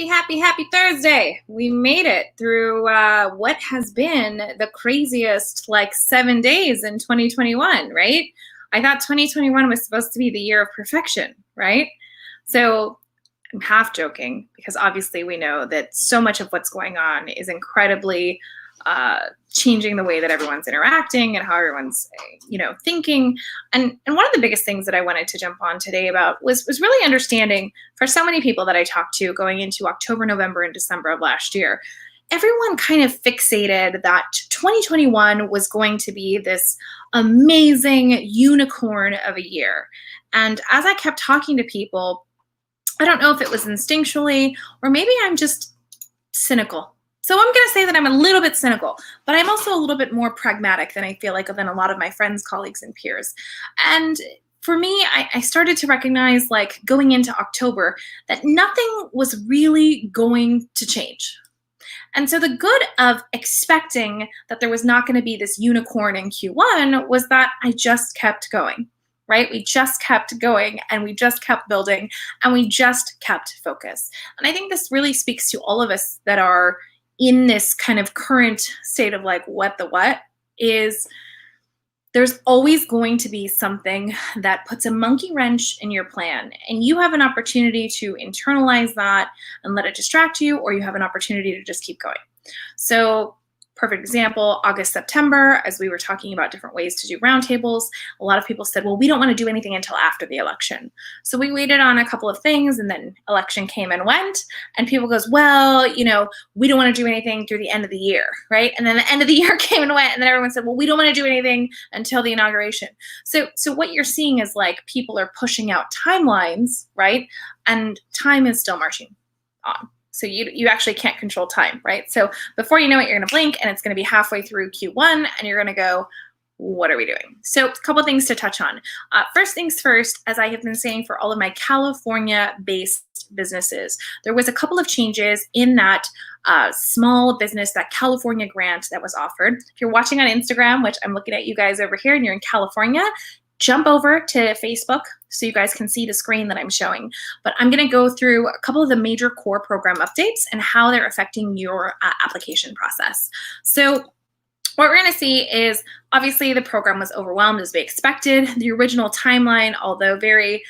Happy Thursday. We made it through what has been the craziest 7 days in 2021, right? I thought 2021 was supposed to be the year of perfection, right? So I'm half joking because obviously we know that so much of what's going on is incredibly changing the way that everyone's interacting and how everyone's thinking. And one of the biggest things that I wanted to jump on today about was really understanding, for so many people that I talked to going into October, November, and December of last year, everyone kind of fixated that 2021 was going to be this amazing unicorn of a year. And as I kept talking to people, I don't know if it was instinctually or maybe I'm just cynical. So I'm going to say that I'm a little bit cynical, but I'm also a little bit more pragmatic than I feel like than a lot of my friends, colleagues, and peers. And for me, I started to recognize, going into October, that nothing was really going to change. And so the good of expecting that there was not going to be this unicorn in Q1 was that I just kept going. Right? We just kept going and we just kept building and we just kept focus. And I think this really speaks to all of us that are in this kind of current state of what the what is. There's always going to be something that puts a monkey wrench in your plan, and you have an opportunity to internalize that and let it distract you, or you have an opportunity to just keep going. So perfect example, August, September, as we were talking about different ways to do roundtables, a lot of people said, well, we don't want to do anything until after the election. So we waited on a couple of things, and then election came and went, and people goes, well, we don't want to do anything through the end of the year, right? And then the end of the year came and went, and then everyone said, well, we don't want to do anything until the inauguration. So what you're seeing is people are pushing out timelines, right? And time is still marching on. So you actually can't control time, right? So before you know it, you're going to blink and it's going to be halfway through Q1 and you're going to go, what are we doing? So a couple things to touch on. First things first, as I have been saying for all of my California-based businesses, there was a couple of changes in that small business, that California grant that was offered. If you're watching on Instagram, which I'm looking at you guys over here and you're in California, jump over to Facebook so you guys can see the screen that I'm showing. But I'm going to go through a couple of the major core program updates and how they're affecting your application process. So what we're going to see is, obviously, the program was overwhelmed as we expected. The original timeline, although very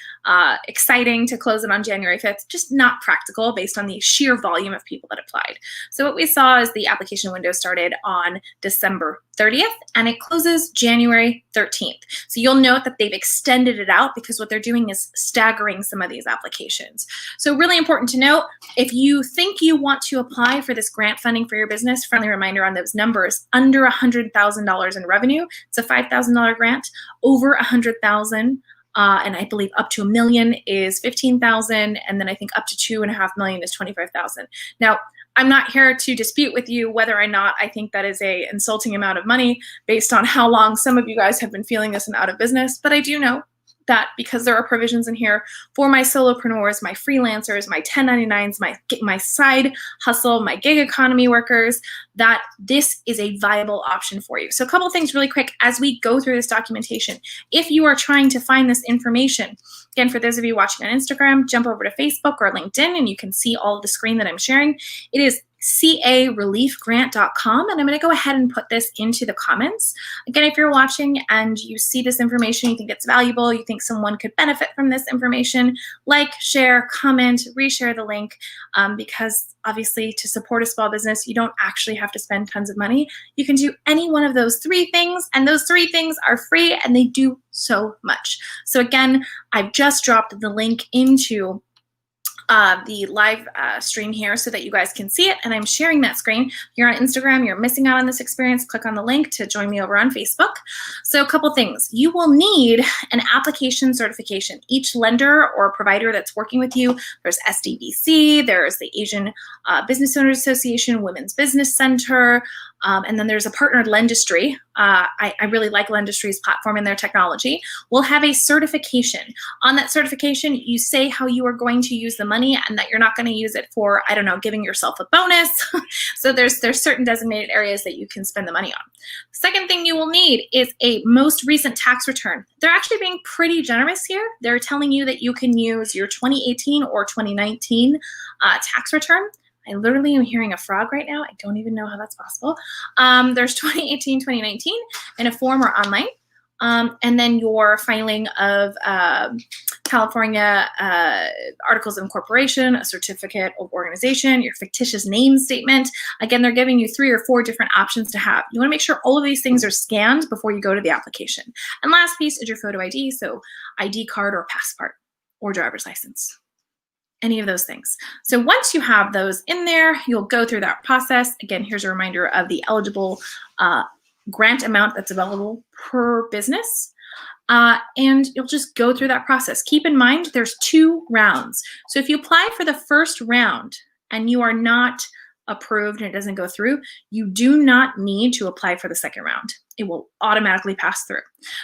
exciting to close it on January 5th, just not practical based on the sheer volume of people that applied. So what we saw is the application window started on December 30th and it closes January 13th. So you'll note that they've extended it out because what they're doing is staggering some of these applications. So really important to note, if you think you want to apply for this grant funding for your business, friendly reminder on those numbers, under $100,000 in revenue, it's a $5,000 grant. Over $100,000, and I believe up to $1 million is $15,000, and then I think up to $2.5 million is $25,000. Now, I'm not here to dispute with you whether or not I think that is a insulting amount of money based on how long some of you guys have been feeling this and out of business, but I do know that because there are provisions in here for my solopreneurs, my freelancers, my 1099s, my side hustle, my gig economy workers, that this is a viable option for you. So a couple of things really quick as we go through this documentation. If you are trying to find this information, again, for those of you watching on Instagram, jump over to Facebook or LinkedIn and you can see all of the screen that I'm sharing. It is careliefgrant.com, and I'm going to go ahead and put this into the comments. Again, if you're watching and you see this information, you think it's valuable, you think someone could benefit from this information, share, comment, reshare the link, because obviously to support a small business, you don't actually have to spend tons of money. You can do any one of those three things, and those three things are free and they do so much. So again, I've just dropped the link into the live stream here so that you guys can see it, and I'm sharing that screen. If you're on Instagram, you're missing out on this experience, click on the link to join me over on Facebook. So a couple things. You will need an application certification. Each lender or provider that's working with you, there's SDBC, there's the Asian Business Owners Association, Women's Business Center, And then there's a partnered Lendistry. I really like Lendistry's platform and their technology. We'll have a certification. On that certification, you say how you are going to use the money and that you're not going to use it for, I don't know, giving yourself a bonus. So there's certain designated areas that you can spend the money on. The second thing you will need is a most recent tax return. They're actually being pretty generous here. They're telling you that you can use your 2018 or 2019 tax return. I literally am hearing a frog right now. I don't even know how that's possible. There's 2018, 2019 in a form or online. And then your filing of California articles of incorporation, a certificate of organization, your fictitious name statement. Again, they're giving you 3 or 4 different options to have. You want to make sure all of these things are scanned before you go to the application. And last piece is your photo ID, so ID card or passport or driver's license. Any of those things. So once you have those in there, you'll go through that process. Again, here's a reminder of the eligible grant amount that's available per business. And you'll just go through that process. Keep in mind, there's 2 rounds. So if you apply for the first round and you are not approved and it doesn't go through, you do not need to apply for the second round. It will automatically pass through.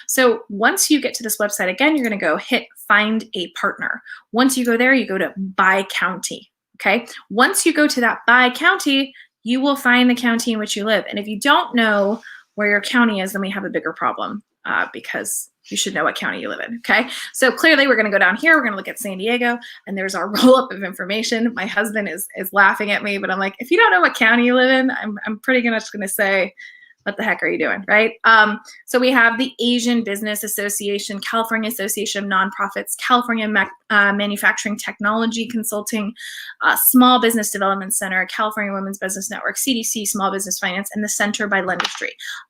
So once you get to this website, again, you're going to go hit find a partner. Once you go there, you go to by county. Okay. Once you go to that by county, you will find the county in which you live. And if you don't know where your county is, then we have a bigger problem because you should know what county you live in, okay? So clearly we're gonna go down here, we're gonna look at San Diego, and there's our roll-up of information. My husband is laughing at me, but I'm like, if you don't know what county you live in, I'm pretty much gonna say, what the heck are you doing, right? So we have the Asian Business Association, California Association of Nonprofits, California Manufacturing Technology Consulting, Small Business Development Center, California Women's Business Network, CDC, Small Business Finance, and the Center by Lendistry.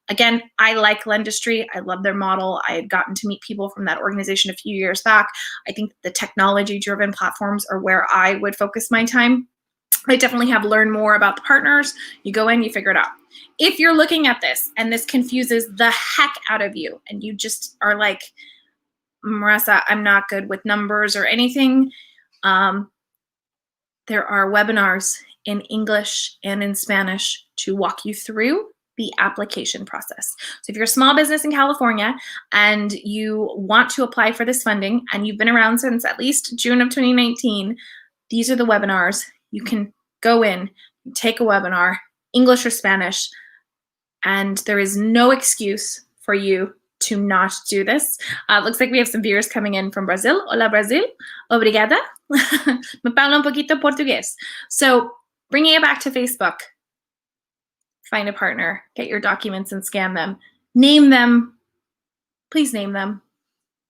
Again, I like Lendistry. I love their model. I had gotten to meet people from that organization a few years back. I think the technology-driven platforms are where I would focus my time. I definitely have learned more about the partners. You go in, you figure it out. If you're looking at this and this confuses the heck out of you and you just are like, Marissa, I'm not good with numbers or anything, there are webinars in English and in Spanish to walk you through the application process. So if you're a small business in California and you want to apply for this funding and you've been around since at least June of 2019, these are the webinars. You can go in, take a webinar, English or Spanish, and there is no excuse for you to not do this. Looks like we have some viewers coming in from Brazil. Hola, Brazil. Obrigada. Me falo un poquito portugués. So bringing it back to Facebook, find a partner, get your documents and scan them. Name them. Please name them.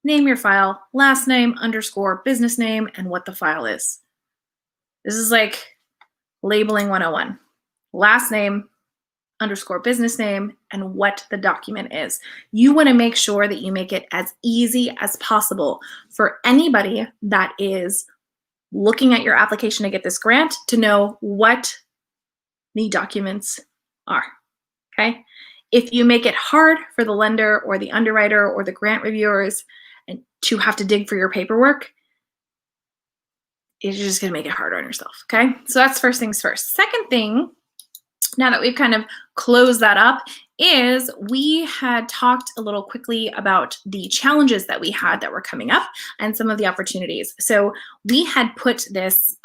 Name your file, last name, underscore, business name, and what the file is. This is like labeling 101. Last name, underscore business name, and what the document is. You want to make sure that you make it as easy as possible for anybody that is looking at your application to get this grant to know what the documents are, okay? If you make it hard for the lender or the underwriter or the grant reviewers and to have to dig for your paperwork, you're just gonna make it harder on yourself, okay? So that's first things first. Second thing, now that we've kind of closed that up, is we had talked a little quickly about the challenges that we had that were coming up and some of the opportunities. So we had put this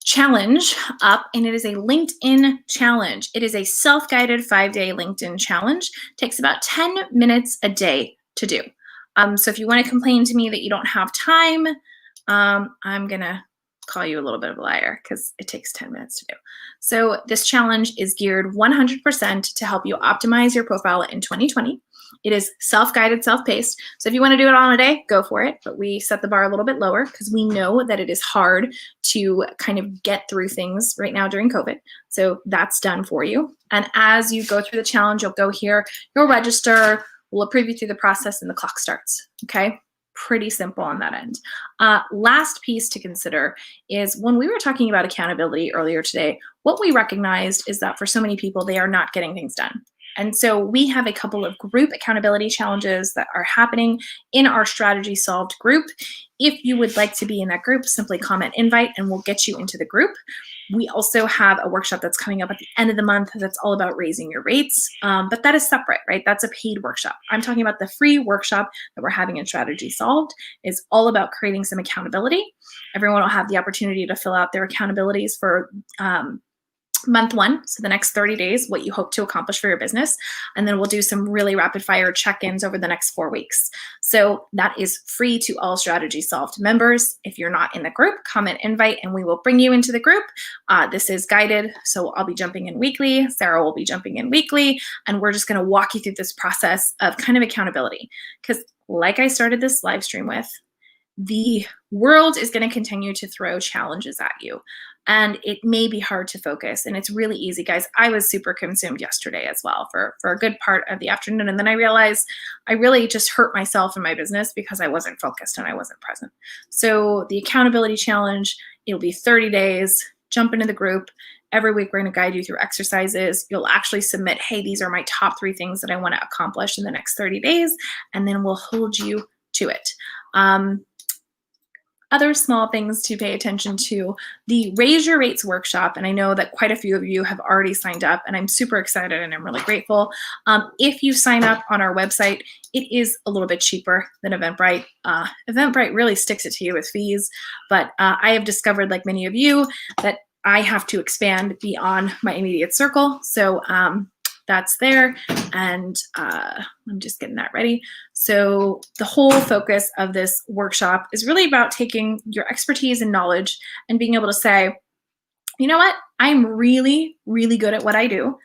challenge up, and it is a LinkedIn challenge. It is a self-guided 5-day LinkedIn challenge. It takes about 10 minutes a day to do. So if you want to complain to me that you don't have time, I'm gonna call you a little bit of a liar because it takes 10 minutes to do. So this challenge is geared 100% to help you optimize your profile in 2020. It is self-guided, self-paced. So if you want to do it all in a day, go for it. But we set the bar a little bit lower because we know that it is hard to kind of get through things right now during COVID. So that's done for you. And as you go through the challenge, you'll go here, you'll register, we'll approve you through the process, and the clock starts, okay? Pretty simple on that end. Last piece to consider is when we were talking about accountability earlier today, what we recognized is that for so many people, they are not getting things done. And so we have a couple of group accountability challenges that are happening in our Strategy Solved group. If you would like to be in that group, simply comment invite and we'll get you into the group. We also have a workshop that's coming up at the end of the month that's all about raising your rates, but that is separate, right? That's a paid workshop. I'm talking about the free workshop that we're having in Strategy Solved. Is all about creating some accountability. Everyone will have the opportunity to fill out their accountabilities for month one, so the next 30 days, what you hope to accomplish for your business. And then we'll do some really rapid fire check-ins over the next 4 weeks. So that is free to all Strategy Solved members. If you're not in the group, come and invite and we will bring you into the group. This is guided, so I'll be jumping in weekly. Sarah will be jumping in weekly, and we're just going to walk you through this process of kind of accountability. Because like I started this live stream with, the world is going to continue to throw challenges at you. And it may be hard to focus. And it's really easy, guys. I was super consumed yesterday as well for a good part of the afternoon. And then I realized I really just hurt myself in my business because I wasn't focused and I wasn't present. So the accountability challenge, it'll be 30 days. Jump into the group. Every week, we're going to guide you through exercises. You'll actually submit, hey, these are my top 3 things that I want to accomplish in the next 30 days. And then we'll hold you to it. Other small things to pay attention to, the Raise Your Rates workshop, and I know that quite a few of you have already signed up, and I'm super excited and I'm really grateful. If you sign up on our website, it is a little bit cheaper than Eventbrite. Eventbrite really sticks it to you with fees, but I have discovered, like many of you, that I have to expand beyond my immediate circle. So that's there, and I'm just getting that ready. So the whole focus of this workshop is really about taking your expertise and knowledge and being able to say, you know what, I'm really, really good at what I do,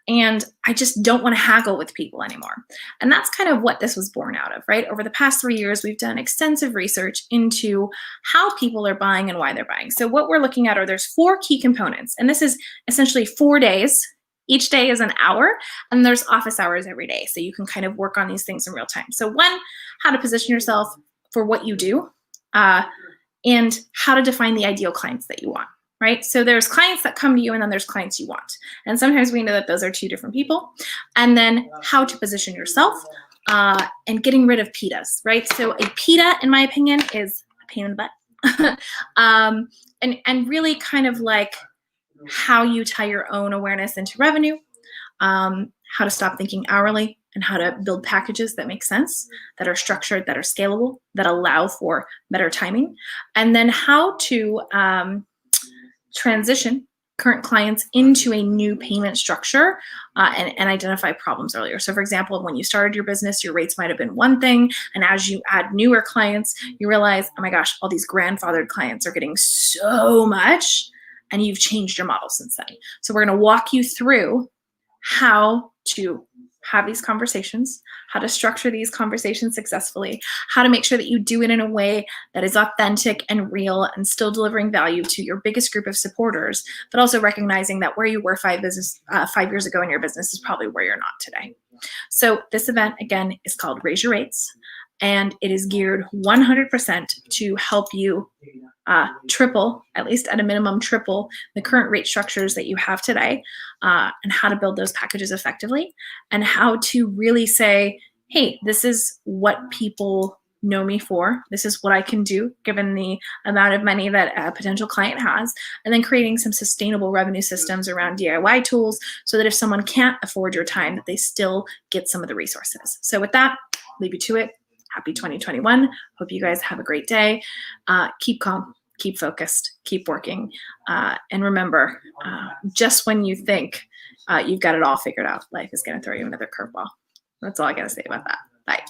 and I just don't want to haggle with people anymore. And that's kind of what this was born out of, right? Over the past 3 years, we've done extensive research into how people are buying and why they're buying. So what we're looking at are there's 4 key components, and this is essentially 4 days. Each day is an hour, and there's office hours every day. So you can kind of work on these things in real time. So 1, how to position yourself for what you do, and how to define the ideal clients that you want, right? So there's clients that come to you, and then there's clients you want. And sometimes we know that those are 2 different people. And then how to position yourself, and getting rid of PIDAs, right? So a PIDA, in my opinion, is a pain in the butt. And really kind of like how you tie your own awareness into revenue, how to stop thinking hourly, and how to build packages that make sense, that are structured, that are scalable, that allow for better timing, and then how to transition current clients into a new payment structure, and identify problems earlier. So for example, when you started your business, your rates might have been one thing, and as you add newer clients, you realize, oh my gosh, all these grandfathered clients are getting so much, and you've changed your model since then. So we're going to walk you through how to have these conversations, how to structure these conversations successfully, how to make sure that you do it in a way that is authentic and real and still delivering value to your biggest group of supporters, but also recognizing that where you were 5 years ago in your business is probably where you're not today. So this event, again, is called Raise Your Rates, and it is geared 100% to help you triple, at least at a minimum, triple the current rate structures that you have today, and how to build those packages effectively, and how to really say, hey, this is what people know me for. This is what I can do given the amount of money that a potential client has, and then creating some sustainable revenue systems around DIY tools so that if someone can't afford your time, that they still get some of the resources. So with that, leave you to it. Happy 2021. Hope you guys have a great day. Keep calm, keep focused, keep working. And remember, just when you think you've got it all figured out, life is going to throw you another curveball. That's all I got to say about that. Bye.